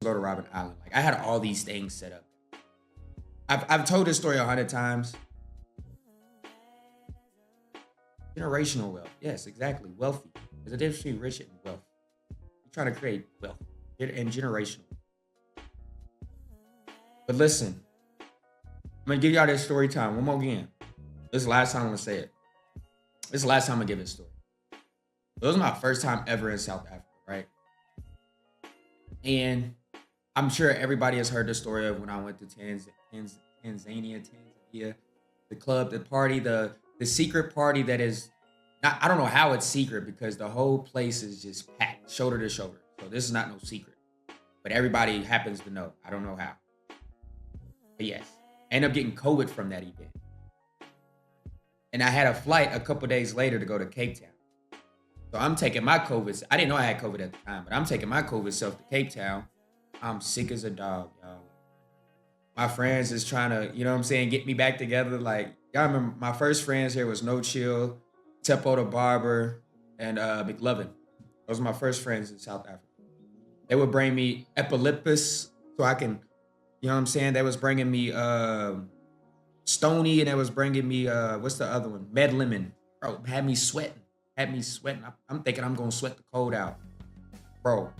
go to Robin Island. Like I had all these things set up. I've told this story 100 times. Generational wealth. Yes, exactly. Wealthy. There's a difference between rich and wealthy. You're trying to create wealth and generational. But listen, I'm gonna give y'all this story time one more again. This is the last time I'm gonna say it. This is the last time I'm gonna give this story. It was my first time ever in South Africa, right? And I'm sure everybody has heard the story of when I went to Tanzania, the club, the party, the secret party that is not, I don't know how it's secret because the whole place is just packed shoulder to shoulder. So this is not no secret. But everybody happens to know. I don't know how. But yes, I ended up getting COVID from that event. And I had a flight a couple days later to go to Cape Town. So I'm taking my COVID. I didn't know I had COVID at the time, but I'm taking my COVID self to Cape Town. I'm sick as a dog, y'all. My friends is trying to, you know what I'm saying, get me back together. Like, y'all remember my first friends here was No Chill, Teppo the Barber, and McLovin. Those are my first friends in South Africa. They would bring me Epilepus so I can, you know what I'm saying? They was bringing me Stony, and they was bringing me, what's the other one? Med Lemon. Bro, had me sweating. I'm thinking I'm going to sweat the cold out. Bro,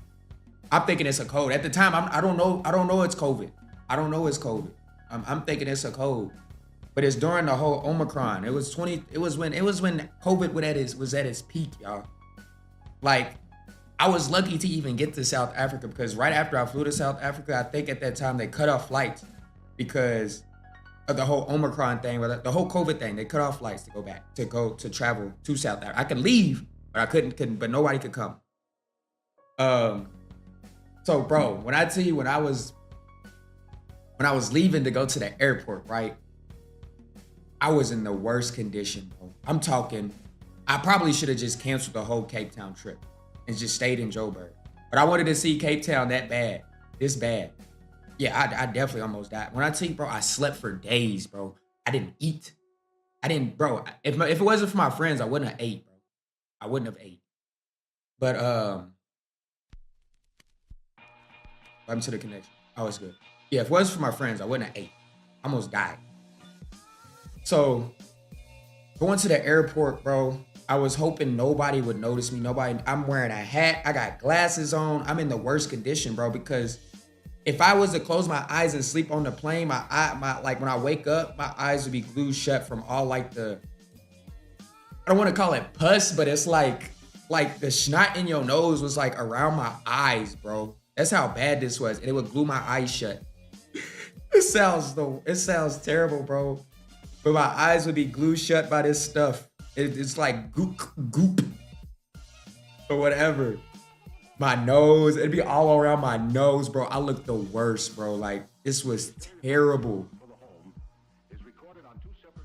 I'm thinking it's a cold. At the time, I don't know it's COVID. I don't know it's COVID. I'm thinking it's a cold. But it's during the whole Omicron. It was when COVID was at its peak, y'all. Like, I was lucky to even get to South Africa because right after I flew to South Africa, I think at that time they cut off flights because of the whole Omicron thing, or the whole COVID thing. They cut off flights to travel to South Africa. I could leave, but I couldn't, but nobody could come. So bro, when I tell you when I was leaving to go to the airport, right? I was in the worst condition, bro. I'm talking, I probably should have just canceled the whole Cape Town trip and just stayed in Joburg. But I wanted to see Cape Town that bad, this bad. Yeah, I definitely almost died. When I tell you, bro, I slept for days, bro. I didn't eat. Bro, if it wasn't for my friends, I wouldn't have ate, bro. I wouldn't have ate. But, I'm to the connection. Oh, it's good. Yeah, if it wasn't for my friends, I wouldn't have ate. I almost died. So, going to the airport, bro, I was hoping nobody would notice me. I'm wearing a hat. I got glasses on. I'm in the worst condition, bro, because if I was to close my eyes and sleep on the plane, my like when I wake up, my eyes would be glued shut from all like I don't want to call it pus, but it's like the snot in your nose was like around my eyes, bro. That's how bad this was. And it would glue my eyes shut. It sounds terrible, bro. But my eyes would be glued shut by this stuff. It's like goop or whatever. My nose, it'd be all around my nose, bro. I looked the worst, bro. Like, this was terrible.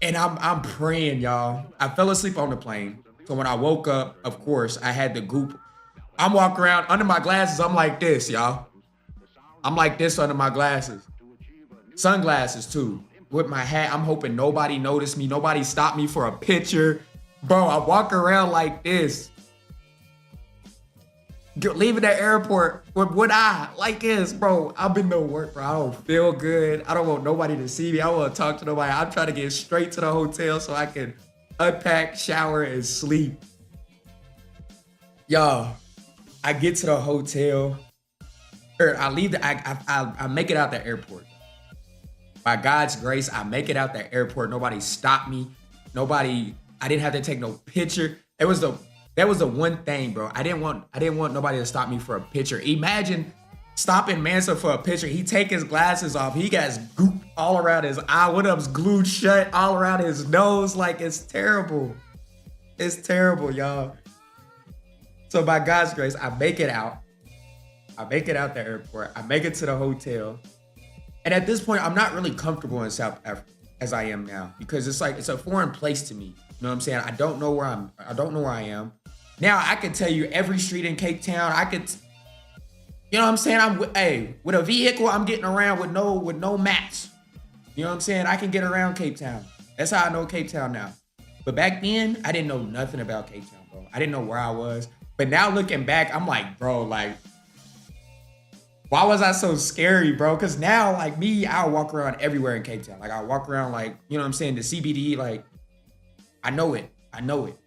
And I'm praying, y'all. I fell asleep on the plane. So when I woke up, of course, I had the goop. I'm walking around under my glasses. I'm like this, y'all. I'm like this under my glasses. Sunglasses, too. With my hat, I'm hoping nobody noticed me. Nobody stopped me for a picture. Bro, I walk around like this. Leaving the airport with one eye like this, bro. I've been to work, bro. I don't feel good. I don't want nobody to see me. I don't want to talk to nobody. I'm trying to get straight to the hotel so I can unpack, shower, and sleep. Y'all, I get to the hotel. Or I leave I make it out the airport. By God's grace, I make it out the airport. Nobody stopped me. I didn't have to take no picture. That was the one thing, bro. I didn't want nobody to stop me for a picture. Imagine stopping Mansa for a picture. He take his glasses off. He got goop all around his eye. One of them's glued shut all around his nose. Like, it's terrible. It's terrible, y'all. So by God's grace, I make it out. The airport. I make it to the hotel. And at this point, I'm not really comfortable in South Africa as I am now because it's a foreign place to me. You know what I'm saying? I don't know where I am. Now I can tell you every street in Cape Town. You know what I'm saying? With a vehicle, I'm getting around with no maps. You know what I'm saying? I can get around Cape Town. That's how I know Cape Town now. But back then, I didn't know nothing about Cape Town, bro. I didn't know where I was. But now looking back, I'm like, bro, like, Why was I so scary, bro? Because now, like me, I'll walk around everywhere in Cape Town. Like I walk around, like, you know what I'm saying, the CBD, like I know it. I know it.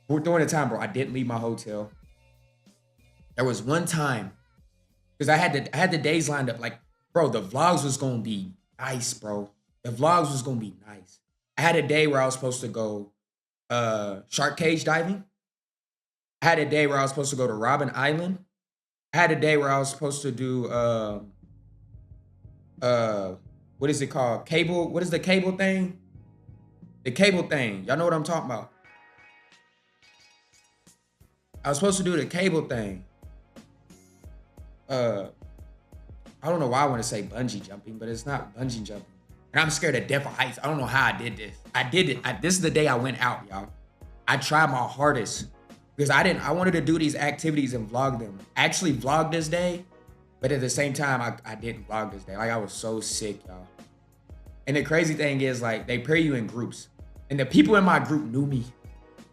But during the time, bro, I didn't leave my hotel. There was one time because I had the days lined up. Like, bro, the vlogs was gonna be nice, bro. The vlogs was gonna be nice. I had a day where I was supposed to go shark cage diving. I had a day where I was supposed to go to Robin Island. I had a day where I was supposed to do what is it called? Cable. What is the cable thing? The cable thing. Y'all know what I'm talking about. I was supposed to do the cable thing. I don't know why I want to say bungee jumping, but it's not bungee jumping. And I'm scared of death of heights. I don't know how I did this. I did it. This is the day I went out, y'all. I tried my hardest because I wanted to do these activities and vlog them. I actually vlogged this day, but at the same time, I didn't vlog this day. Like I was so sick, y'all. And the crazy thing is, like, they pair you in groups. And the people in my group knew me.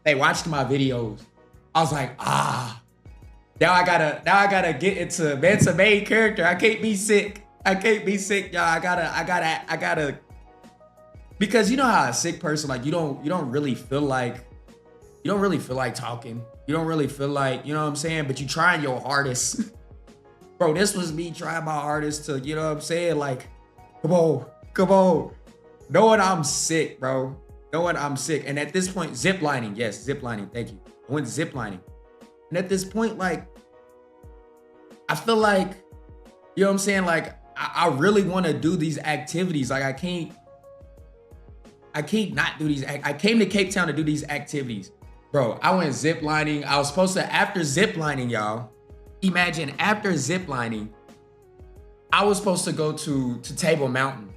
They watched my videos. I was like, now I gotta get into Mansa main character. I can't be sick. I can't be sick, y'all. I gotta. Because you know how a sick person, like, you don't really feel like talking. You don't really feel like, you know what I'm saying? But you trying your hardest. Bro, this was me trying my hardest to, you know what I'm saying? Like, come on. Knowing I'm sick, bro. Knowing I'm sick. And at this point, ziplining. Yes, ziplining. Thank you. I went ziplining. And at this point, like, I feel like, you know what I'm saying? Like, I really want to do these activities. Like, I can't not do these. I came to Cape Town to do these activities. Bro, I went ziplining. I was supposed to, after ziplining, y'all, imagine after ziplining, I was supposed to go to Table Mountain.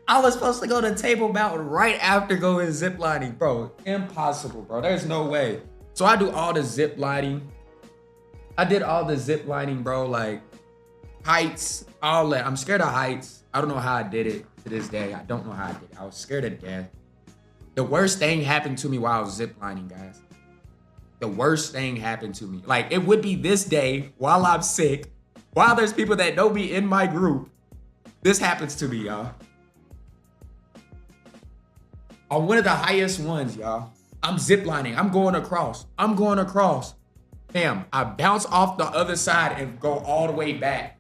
I was supposed to go to Table Mountain right after going ziplining, bro. Impossible, bro. There's no way. So I do all the ziplining. I did all the ziplining, bro. Like heights, all that. I'm scared of heights. I don't know how I did it to this day. I don't know how I did it. I was scared of death. The worst thing happened to me while I was ziplining, guys. The worst thing happened to me. Like, it would be this day while I'm sick, while there's people that know me in my group. This happens to me, y'all. On one of the highest ones, y'all. I'm ziplining. I'm going across. Damn, I bounce off the other side and go all the way back.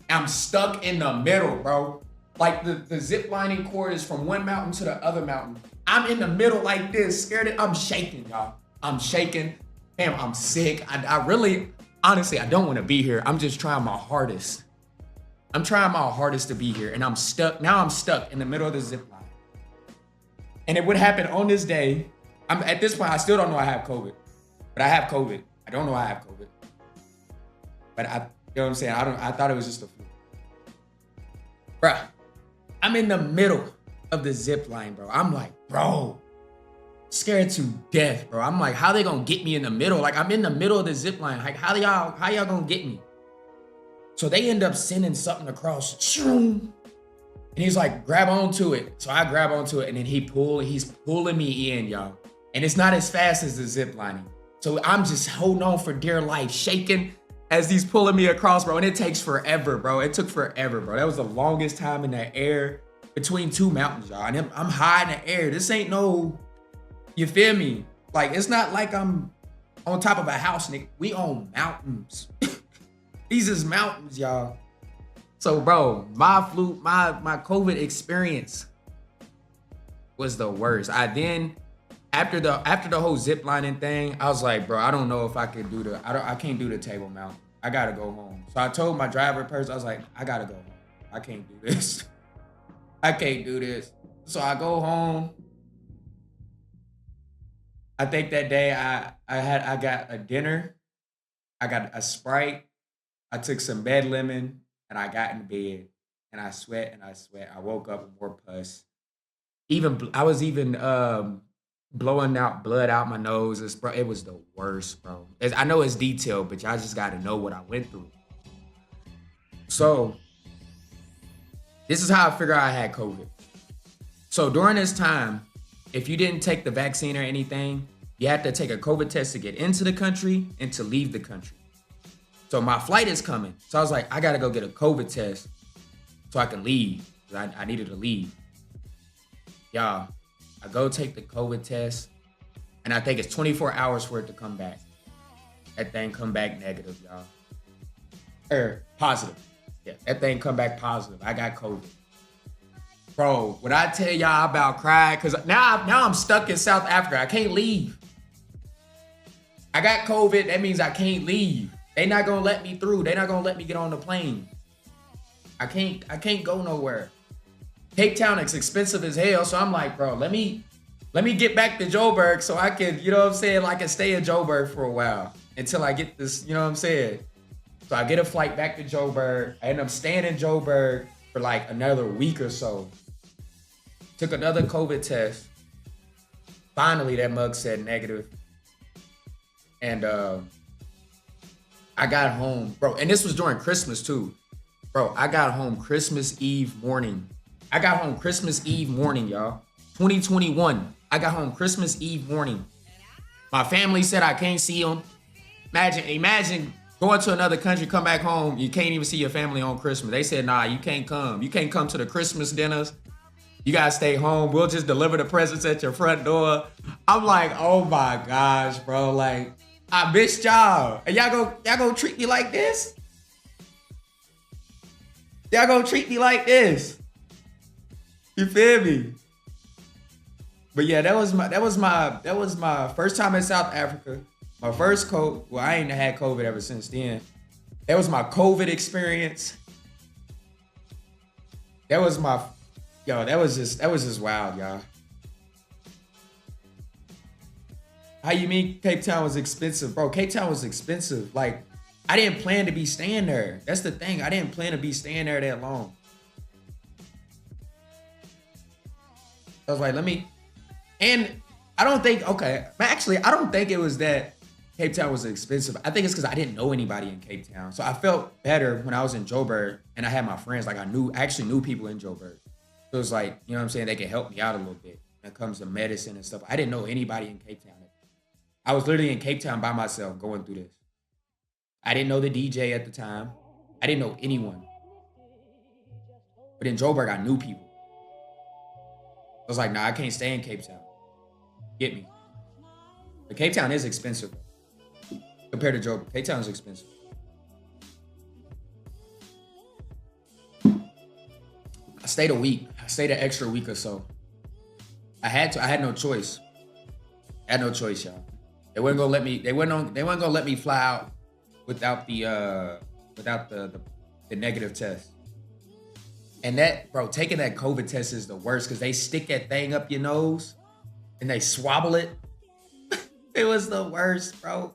I'm stuck in the middle, bro. Like the ziplining cord is from one mountain to the other mountain. I'm in the middle like this, scared. I'm shaking, y'all. I'm shaking. Damn, I'm sick. I really, honestly, I don't want to be here. I'm just trying my hardest. I'm trying my hardest to be here, and I'm stuck. Now I'm stuck in the middle of the zip line. And it would happen on this day. I'm at this point, I still don't know I have COVID, but I have COVID. I don't know I have COVID, but you know what I'm saying? I thought it was just a flu. Bruh, I'm in the middle of the zip line, bro. I'm like, bro, scared to death, bro. I'm like, how they gonna get me in the middle? Like, I'm in the middle of the zip line. Like, how y'all gonna get me? So they end up sending something across. And he's like, grab onto it. So I grab onto it, and then he's pulling me in, y'all. And it's not as fast as the zip lining. So I'm just holding on for dear life, shaking as he's pulling me across, bro. And it takes forever, bro. It took forever, bro. That was the longest time in the air between two mountains, y'all. And I'm high in the air. This ain't no, you feel me? Like, it's not like I'm on top of a house, nigga. We on mountains. These is mountains, y'all. So, bro, my COVID experience was the worst. After the whole zip lining thing, I was like, bro, I don't know if I could do I can't do the Table Mountain. I gotta go home. So I told my driver person, I was like, I gotta go home. I can't do this. I can't do this. So I go home. I think that day I got a dinner. I got a Sprite. I took some bed lemon, and I got in bed, and I sweat and I sweat. I woke up with more pus. I was blowing out blood out my nose. It was the worst, bro. I know it's detailed, but y'all just got to know what I went through. So this is how I figure out I had COVID. So during this time, if you didn't take the vaccine or anything, you have to take a COVID test to get into the country and to leave the country. So my flight is coming. So I was like, I gotta go get a COVID test so I can leave. I needed to leave. Y'all, I go take the COVID test, and I think it's 24 hours for it to come back. That thing come back negative, y'all. Or positive. Yeah, that thing come back positive. I got COVID. Bro, when I tell y'all about crying, because now I'm stuck in South Africa. I can't leave. I got COVID. That means I can't leave. They not gonna let me through. They not gonna let me get on the plane. I can't go nowhere. Cape Town is expensive as hell. So I'm like, bro, let me get back to Joburg so I can, you know what I'm saying? Like I can stay in Joburg for a while until I get this, you know what I'm saying? So I get a flight back to Joburg. I end up staying in Joburg for like another week or so. Took another COVID test. Finally, that mug said negative. And I got home, bro. And this was during Christmas too. Bro, I got home Christmas Eve morning. I got home Christmas Eve morning, y'all. 2021. I got home Christmas Eve morning. My family said I can't see them. Imagine going to another country, come back home, you can't even see your family on Christmas. They said, nah, you can't come. You can't come to the Christmas dinners. You gotta stay home. We'll just deliver the presents at your front door. I'm like, oh my gosh, bro. Like, I missed y'all. And y'all gonna treat me like this? Y'all gonna treat me like this? You feel me? But yeah, that was my first time in South Africa. My first COVID. Well, I ain't had COVID ever since then. That was my COVID experience. That was just wild, y'all. How you mean Cape Town was expensive? Bro, Cape Town was expensive. Like, I didn't plan to be staying there. That's the thing. I didn't plan to be staying there that long. I was like, and I don't think it was that Cape Town was expensive. I think it's because I didn't know anybody in Cape Town. So I felt better when I was in Joburg and I had my friends. Like I actually knew people in Joburg. So it was like, you know what I'm saying? They could help me out a little bit when it comes to medicine and stuff. I didn't know anybody in Cape Town. I was literally in Cape Town by myself going through this. I didn't know the DJ at the time. I didn't know anyone. But in Joburg, I knew people. I was like, nah, I can't stay in Cape Town. Get me. But Cape Town is expensive compared to Joburg. Cape Town is expensive. I stayed a week. I stayed an extra week or so. I had no choice. I had no choice, y'all. They weren't gonna let me. They weren't gonna let me fly out without the negative test. And that, bro, taking that COVID test is the worst because they stick that thing up your nose and they swabble it. It was the worst, bro.